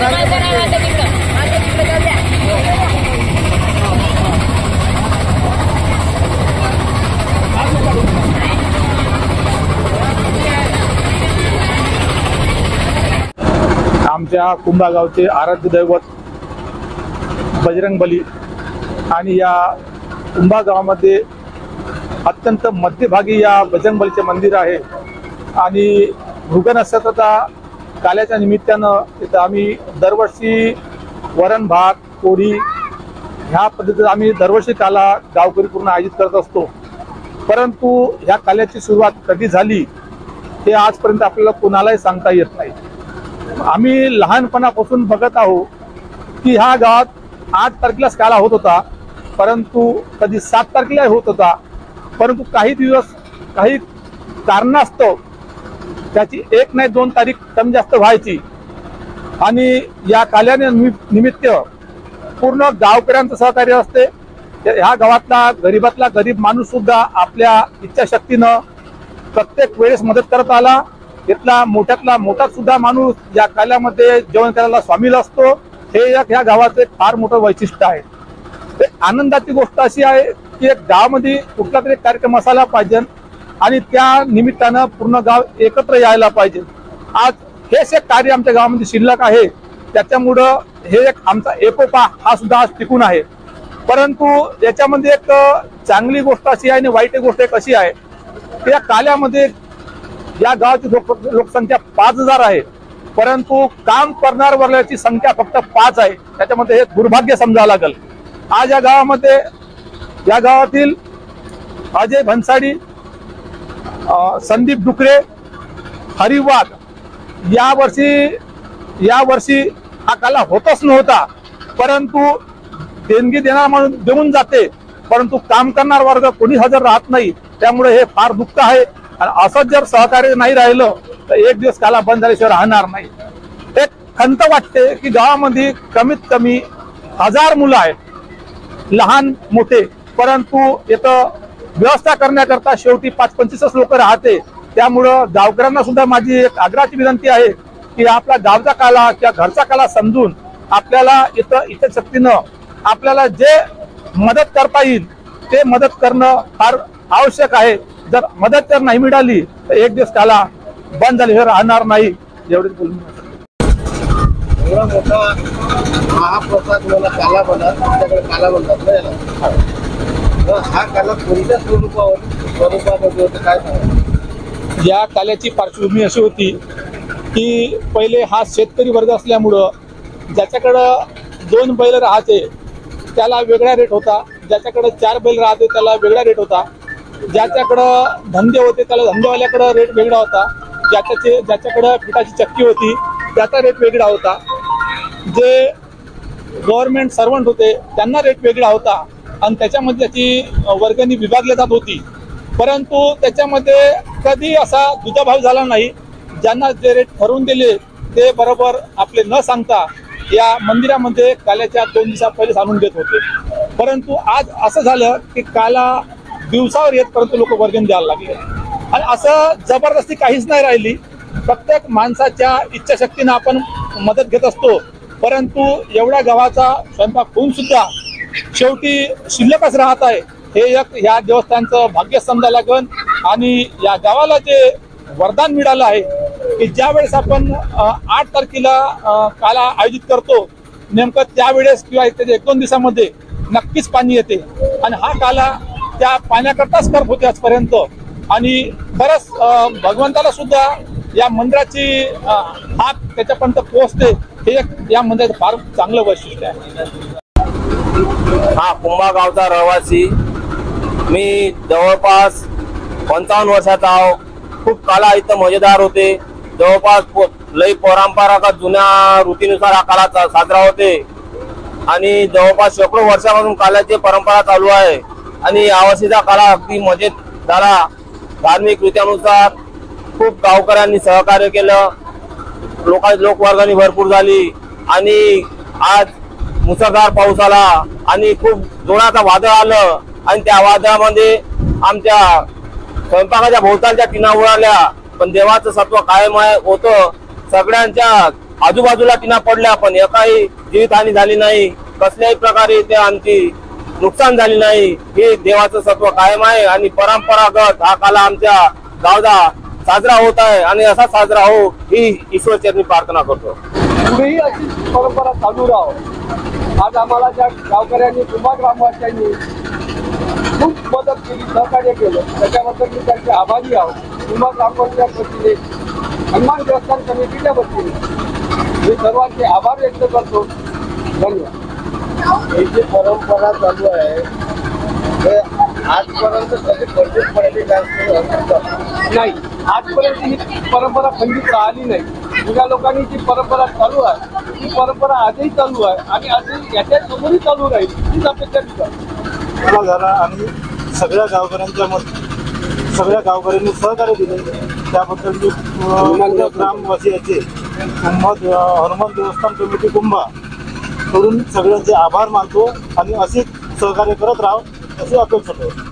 आमच्या कुंभागावचे आराध्य दैवत बजरंगबली आणि या कुंभागावामध्ये अत्यंत मध्यभागी या बजरंगबलीचे मंदिर आहे आणि मृग नक्षत्राचा काल्याच्या निमित्तानं इथं आम्ही दरवर्षी वरण भात पोळी ह्या पद्धतीत आम्ही दरवर्षी काला गावकरी पूर्ण आयोजित करत असतो। परंतु ह्या काल्याची सुरुवात कधी झाली हे आजपर्यंत आपल्याला कोणालाही सांगता येत नाही। आम्ही लहानपणापासून बघत आहोत की ह्या गावात 8 तारखेलाच काला होत होता, परंतु कधी 7 तारखेला होत होता, परंतु काही दिवस काही कारणास्तव त्याची 1 नाही 2 तारीख कमी जास्त व्हायची आणि या काल्याने निमित्त पूर्ण गावकऱ्यांचं सहकार्य असते। ह्या गावातला गरीबातला गरीब माणूस सुद्धा आपल्या इच्छाशक्तीनं प्रत्येक वेळेस मदत करत आला। इथला मोठ्यातला मोठा सुद्धा माणूस या काल्यामध्ये जेवण करायला सामील असतो। हे एक ह्या गावाचं फार मोठं वैशिष्ट्य आहे। ते आनंदाची गोष्ट अशी आहे की एक गावामध्ये कुठला तरी कार्यक्रम असायला पाहिजे आणि त्या निमित्तानं पूर्ण गाव एकत्र यायला पाहिजे। आज हेच एक कार्य आमच्या गावामध्ये शिल्लक आहे, त्याच्यामुळं हे एक आमचा एकोपा हा सुद्धा आज टिकून आहे। परंतु याच्यामध्ये एक चांगली गोष्ट अशी आहे आणि वाईट गोष्ट एक अशी आहे की या काल्यामध्ये या गावाची लोकसंख्या 5000 आहे, परंतु काम करणार वर्गाची संख्या फक्त 5 आहे। त्याच्यामध्ये हे दुर्भाग्य समजावं लागेल। आज या गावामध्ये या गावातील अजय भन्साडी, संदीप डुकरे, हरिवाद यावर्षी हा काला होतच नव्हता, परंतु देणगी देणार म्हणून देऊन जाते, परंतु काम करणार वर्ग कोणी हजर राहत नाही। त्यामुळे हे फार दुःख आहे आणि असं जर सहकार्य नाही राहिलं तर एक दिवस काला बंद झाल्याशिवाय राहणार नाही। एक खंत वाटते की गावामध्ये कमीत कमी 1000 मुलं आहेत, लहान मोठे, परंतु इथं व्यवस्था करण्याकरता शेवटी 5-25 लोक राहते। त्यामुळं गावकऱ्यांना सुद्धा माझी एक आग्रहाची विनंती आहे की आपला गावचा काला किंवा घरचा काला समजून आपल्याला इथं शक्तीनं आपल्याला जे मदत करता येईल ते मदत करणं फार आवश्यक आहे। जर मदत जर नाही मिळाली तर एक दिवस काला बंद झाल्याशिवाय राहणार नाही। एवढेच बोलून एवढा मोठा महाप्रसाद मला काला बनत तुमच्याकडे काला बनतात ना याला, हा काला कोणत्या स्वरूपामध्ये होतं काय सांगा? या काल्याची पार्श्वभूमी अशी होती की पहिले हा शेतकरी वर्ग असल्यामुळं ज्याच्याकडं 2 बैल राहते त्याला वेगळा रेट होता, ज्याच्याकडे 4 बैल राहते त्याला वेगळा रेट होता, ज्याच्याकडं धंदे होते त्याला धंदेवाल्याकडं रेट वेगळा होता, ज्याच्याकडं पिठाची चक्की होती त्याचा रेट वेगळा होता, जे गव्हर्नमेंट सर्वंट होते त्यांना रेट वेगळा होता आणि त्याच्यामध्ये त्याची वर्गणी विभागली जात होती। परंतु त्याच्यामध्ये कधी असा दुजाभाव झाला नाही। ज्यांना जे रेट ठरवून दिले ते बरोबर आपले न सांगता या मंदिरामध्ये काल्याच्या 2 दिवसा पहिले आणून देत होते। परंतु आज असं झालं की काला दिवसावर येत परंतु लोक वर्गणी द्यायला लागले आणि असं जबरदस्ती काहीच नाही राहिली। प्रत्येक माणसाच्या इच्छाशक्तीने आपण मदत घेत असतो, परंतु एवढ्या गावाचा स्वयंपाक होऊन सुद्धा शेवटी शिल्लकच राहत आहे। हे एक या देवस्थानचं भाग्य समजायला लागेल आणि या गावाला जे वरदान मिळालं आहे की ज्या वेळेस आपण 8 तारखेला काला आयोजित करतो नेमकं त्यावेळेस किंवा त्याच्या 1-2 दिवसामध्ये नक्कीच पाणी येते आणि हा काला त्या पाण्याकरताच करत होते आजपर्यंत आणि खरंच भगवंताला सुद्धा या मंदिराची हात त्याच्यापर्यंत पोहोचते। हे एक या मंदिराचं फार चांगलं वैशिष्ट्य आहे। हा कुंभागावचा रहिवासी, मी जवळपास 55 वर्षाचा आहो। खूप काला इथं मजेदार होते, जवळपास लई परंपरागत जुन्या रीतीनुसार हा काला साजरा होते आणि जवळपास शेकडो वर्षापासून काल्याची परंपरा चालू आहे आणि यावर्षीचा काला अगदी मजेत झाला। धार्मिक रीत्यानुसार खूप गावकऱ्यांनी सहकार्य केलं, लोकवर्गणी भरपूर झाली आणि आज मुसळधार पाऊस आला आणि खूप जोराचा वादळ आलं आणि त्या वादळामध्ये आमच्या स्वयंपाकाच्या भोवतालच्या टिना उडाल्या, पण देवाचं सत्व कायम होतं। सगळ्यांच्या आजूबाजूला टिना पडल्या पण एकाही जीवितहानी झाली नाही, कसल्याही प्रकारे ते आमची नुकसान झाली नाही. हे देवाचं सत्व कायम आहे आणि परंपरागत हा काला आमच्या गावचा साजरा होत आहे आणि असा साजरा हो ही ईश्वरचरणी प्रार्थना करतो. पुढेही अशी परंपरा चालू राहो. आज आम्हाला ज्या गावकऱ्यांनी कुंभा ग्रामवासियांनी खूप मदत केली, सहकार्य केलं, त्याच्याबद्दल मी त्यांचे आभारी आहोत. कुंभा ग्रामपंचायत वतीने, हनुमान देवस्थान समितीच्या वतीने मी सर्वांचे आभार व्यक्त करतो. धन्यवाद. ही जी परंपरा चालू आहे हे आजपर्यंत कधी खंडित पडली नाही, आजपर्यंत ही परंपरा खंडित राहिली नाही. जुन्या लोकांनी जी परंपरा चालू आहे ती परंपरा आजही चालू आहे आणि आजही याच्या समोरही चालू राहील हीच अपेक्षा मी करतो. झाला आणि सगळ्या गावकऱ्यांनी सहकार्य दिले त्याबद्दल मी ग्रामवासियाचे हनुमान देवस्थान कमिटी कुंभा कडून सगळ्यांचे आभार मानतो आणि असेच सहकार्य करत राहावं अशी अपेक्षा करतो.